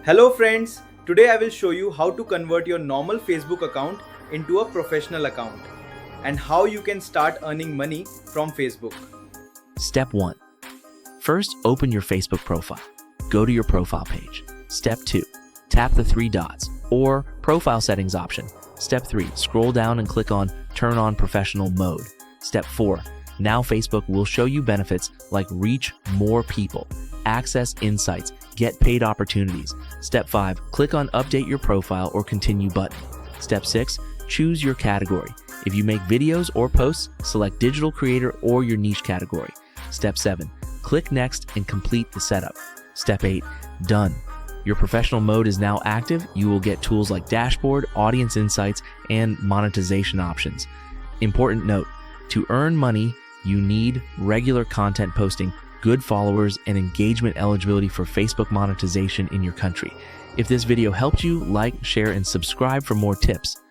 Hello friends, today I will show you how to convert your normal Facebook account into a professional account and how you can start earning money from Facebook. Step 1. First, open your Facebook profile. Go to your profile page. Step 2. Tap the three dots or profile settings option. Step 3. Scroll down and click on Turn on Professional Mode. Step 4. Now Facebook will show you benefits like reach more people, access insights, get paid opportunities. Step 5. Click on Update your profile or Continue button. Step 6. Choose your category. If you make videos or posts, select digital creator or your niche category. Step 7. Click Next and complete the setup. Step 8. Done. Your professional mode is now active. You will get tools like dashboard, audience insights, and monetization options. Important note, to earn money, you need regular content posting, good followers, and engagement eligibility for Facebook monetization in your country. If this video helped you, like, share, and subscribe for more tips.